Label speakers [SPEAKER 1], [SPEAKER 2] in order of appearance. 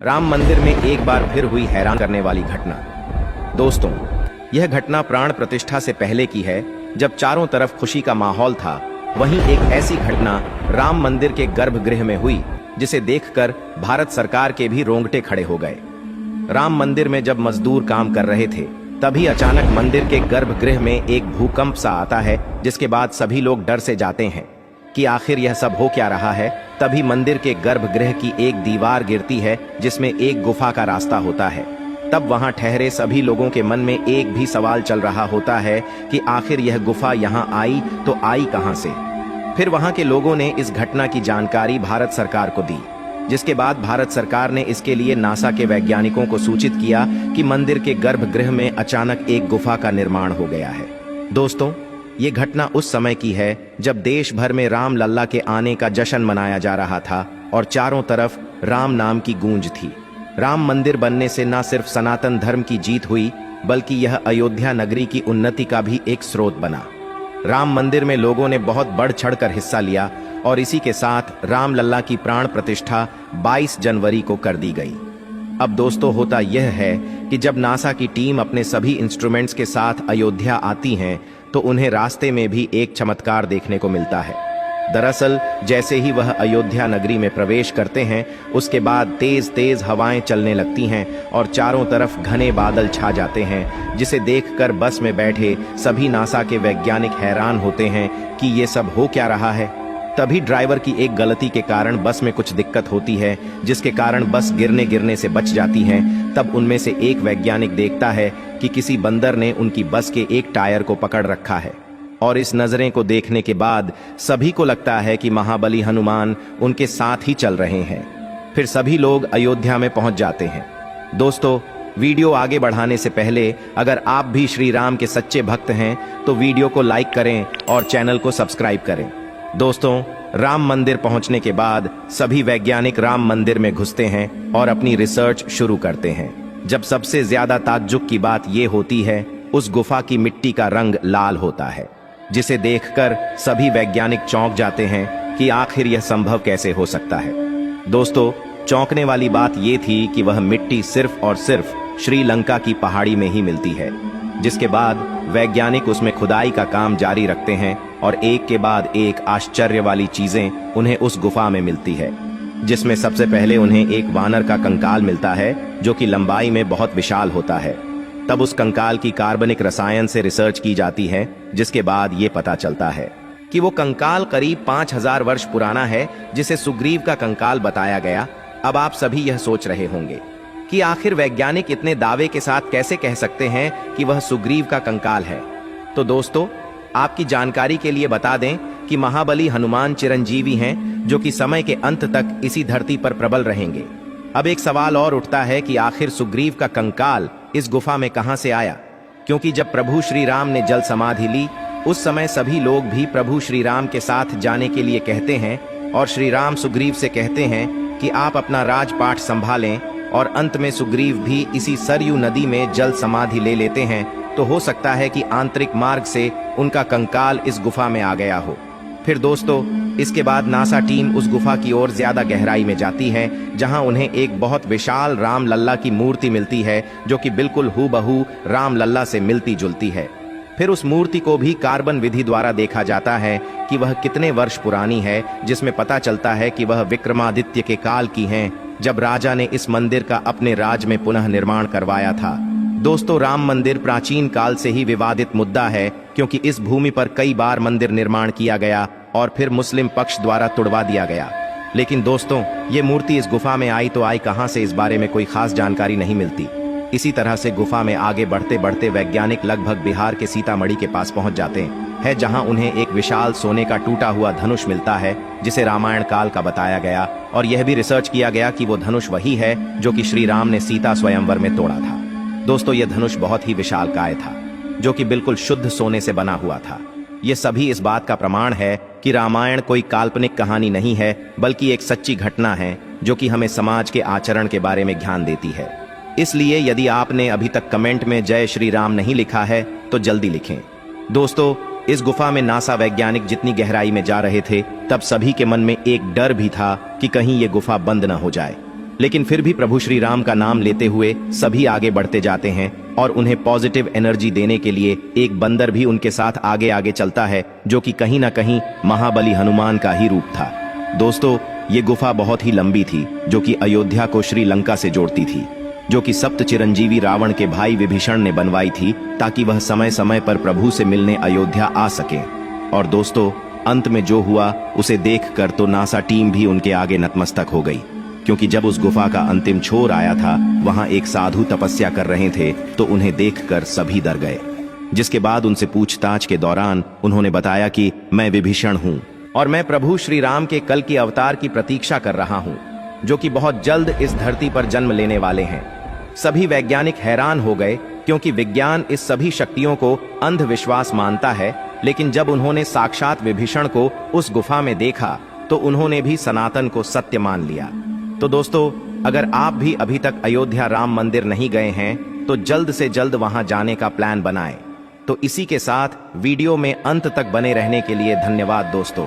[SPEAKER 1] राम मंदिर में एक बार फिर हुई हैरान करने वाली घटना। दोस्तों, यह घटना प्राण प्रतिष्ठा से पहले की है, जब चारों तरफ खुशी का माहौल था। वहीं एक ऐसी घटना राम मंदिर के गर्भगृह में हुई जिसे देखकर भारत सरकार के भी रोंगटे खड़े हो गए। राम मंदिर में जब मजदूर काम कर रहे थे, तभी अचानक मंदिर के गर्भगृह में एक भूकंप सा आता है, जिसके बाद सभी लोग डर से जाते हैं कि आखिर यह सब हो क्या रहा है। तभी मंदिर के गर्भगृह की एक दीवार गिरती है, जिसमें एक गुफा का रास्ता होता है। तब वहां ठहरे सभी लोगों के मन में एक भी सवाल चल रहा होता है कि आखिर यह गुफा यहां आई तो आई कहां से। फिर वहां के लोगों ने इस घटना की जानकारी भारत सरकार को दी, जिसके बाद भारत सरकार ने इसके लिए नासा के वैज्ञानिकों को सूचित किया कि मंदिर के गर्भगृह में अचानक एक गुफा का निर्माण हो गया है। दोस्तों, ये घटना उस समय की है जब देश भर में राम लल्ला के आने का जश्न मनाया जा रहा था और चारों तरफ राम नाम की गूंज थी। राम मंदिर बनने से न सिर्फ सनातन धर्म की जीत हुई, बल्कि यह अयोध्या नगरी की उन्नति का भी एक स्रोत बना। राम मंदिर में लोगों ने बहुत बढ़ चढ़कर हिस्सा लिया और इसी के साथ राम लल्ला की प्राण प्रतिष्ठा 22 जनवरी को कर दी गई। अब दोस्तों, होता यह है कि जब नासा की टीम अपने सभी इंस्ट्रूमेंट्स के साथ अयोध्या आती हैं, तो उन्हें रास्ते में भी एक चमत्कार देखने को मिलता है। दरअसल जैसे ही वह अयोध्या नगरी में प्रवेश करते हैं, उसके बाद तेज तेज हवाएं चलने लगती हैं और चारों तरफ घने बादल छा जाते हैं, जिसे देखकर बस में बैठे सभी नासा के वैज्ञानिक हैरान होते हैं कि ये सब हो क्या रहा है। तभी ड्राइवर की एक गलती के कारण बस में कुछ दिक्कत होती है, जिसके कारण बस गिरने से बच जाती है। तब उनमें से एक वैज्ञानिक देखता है कि किसी बंदर ने उनकी बस के एक टायर को पकड़ रखा है, और इस नजरें को देखने के बाद सभी को लगता है कि महाबली हनुमान उनके साथ ही चल रहे हैं। फिर सभी लोग अयोध्या में पहुंच जाते हैं। दोस्तों, वीडियो आगे बढ़ाने से पहले अगर आप भी श्री राम के सच्चे भक्त हैं तो वीडियो को लाइक करें और चैनल को सब्सक्राइब करें। दोस्तों, राम मंदिर पहुंचने के बाद सभी वैज्ञानिक राम मंदिर में घुसते हैं और अपनी रिसर्च शुरू करते हैं। जब सबसे ज्यादा ताज्जुब की बात यह होती है, उस गुफा की मिट्टी का रंग लाल होता है, जिसे देखकर सभी वैज्ञानिक चौंक जाते हैं कि आखिर यह संभव कैसे हो सकता है। दोस्तों, चौंकने वाली बात यह थी कि वह मिट्टी सिर्फ और सिर्फ श्रीलंका की पहाड़ी में ही मिलती है। जिसके बाद वैज्ञानिक उसमें खुदाई का काम जारी रखते हैं और एक के बाद एक आश्चर्य वाली चीजें उन्हें उस गुफा में मिलती है, जिसमें सबसे पहले उन्हें एक वानर का कंकाल मिलता है, जो कि लंबाई में बहुत विशाल होता है। तब उस कंकाल की कार्बनिक रसायन से रिसर्च की जाती है, जिसके बाद ये पता चलता है कि वो कंकाल करीब 5000 वर्ष पुराना है, जिसे सुग्रीव का कंकाल बताया गया। अब आप सभी यह सोच रहे होंगे कि आखिर वैज्ञानिक इतने दावे के साथ कैसे कह सकते हैं कि वह सुग्रीव का कंकाल है। तो दोस्तों, आपकी जानकारी के लिए बता दें कि महाबली हनुमान चिरंजीवी हैं, जो कि समय के अंत तक इसी धरती पर प्रबल रहेंगे। अब एक सवाल और उठता है कि आखिर सुग्रीव का कंकाल इस गुफा में कहां से आया, क्योंकि जब प्रभु श्री राम ने जल समाधि ली, उस समय सभी लोग भी प्रभु श्री राम के साथ जाने के लिए कहते हैं और श्री राम सुग्रीव से कहते हैं कि आप अपना राजपाट संभालें, और अंत में सुग्रीव भी इसी सरयू नदी में जल समाधि ले लेते हैं। तो हो सकता है कि आंतरिक मार्ग से उनका कंकाल इस गुफा में आ गया हो। फिर दोस्तों, इसके बाद नासा टीम उस गुफा की ओर ज्यादा गहराई में जाती है, जहां उन्हें एक बहुत विशाल राम लल्ला की मूर्ति मिलती है, जो कि बिल्कुल हूबहू राम लल्ला से मिलती जुलती है। फिर उस मूर्ति को भी कार्बन विधि द्वारा देखा जाता है कि वह कितने वर्ष पुरानी है, जिसमें पता चलता है कि वह विक्रमादित्य के काल की है, जब राजा ने इस मंदिर का अपने राज में पुनः निर्माण करवाया था। दोस्तों, राम मंदिर प्राचीन काल से ही विवादित मुद्दा है, क्योंकि इस भूमि पर कई बार मंदिर निर्माण किया गया और फिर मुस्लिम पक्ष द्वारा तुड़वा दिया गया। लेकिन दोस्तों, ये मूर्ति इस गुफा में आई तो आई कहां से, इस बारे में कोई खास जानकारी नहीं मिलती। इसी तरह से गुफा में आगे बढ़ते बढ़ते वैज्ञानिक लगभग बिहार के सीतामढ़ी के पास पहुंच जाते हैं, जहां उन्हें एक विशाल सोने का टूटा हुआ धनुष मिलता है, जिसे रामायण काल का बताया गया, और यह भी रिसर्च किया गया कि वो धनुष वही है जो कि श्री राम ने सीता स्वयंवर में तोड़ा था। दोस्तों, यह धनुष बहुत ही विशालकाय था, जो कि बिल्कुल शुद्ध सोने से बना हुआ था। ये सभी इस बात का प्रमाण है कि रामायण कोई काल्पनिक कहानी नहीं है, बल्कि एक सच्ची घटना है, जो कि हमें समाज के आचरण के बारे में ज्ञान देती है। इसलिए यदि आपने अभी तक कमेंट में जय श्री राम नहीं लिखा है तो जल्दी लिखें। दोस्तों, इस गुफा में नासा वैज्ञानिक जितनी गहराई में जा रहे थे, तब सभी के मन में एक डर भी था कि कहीं ये गुफा बंद न हो जाए। लेकिन फिर भी प्रभु श्री राम का नाम लेते हुए सभी आगे बढ़ते जाते हैं और उन्हें पॉजिटिव एनर्जी देने के लिए एक बंदर भी उनके साथ आगे आगे चलता है, जो कि कहीं ना कहीं महाबली हनुमान का ही रूप था। दोस्तों, ये गुफा बहुत ही लंबी थी, जो कि अयोध्या को श्रीलंका से जोड़ती थी, जो कि सप्त चिरंजीवी रावण के भाई विभीषण ने बनवाई थी, ताकि वह समय समय पर प्रभु से मिलने अयोध्या आ सके। और दोस्तों, अंत में जो हुआ उसे देखकर तो नासा टीम भी उनके आगे नतमस्तक हो गई, क्योंकि जब उस गुफा का अंतिम छोर आया था, वहां एक साधु तपस्या कर रहे थे, तो उन्हें देखकर सभी डर गए। जिसके बाद उनसे पूछताछ के दौरान उन्होंने बताया कि मैं विभीषण हूं और मैं प्रभु श्री राम के कल के अवतार की प्रतीक्षा कर रहा हूं, जो कि बहुत जल्द इस धरती पर जन्म लेने वाले हैं। सभी वैज्ञानिक हैरान हो गए, क्योंकि विज्ञान इस सभी शक्तियों को अंधविश्वास मानता है, लेकिन जब उन्होंने साक्षात विभीषण को उस गुफा में देखा, तो उन्होंने भी सनातन को सत्य मान लिया। तो दोस्तों, अगर आप भी अभी तक अयोध्या राम मंदिर नहीं गए हैं, तो जल्द से जल्द वहां जाने का प्लान बनाएं। तो इसी के साथ वीडियो में अंत तक बने रहने के लिए धन्यवाद दोस्तों।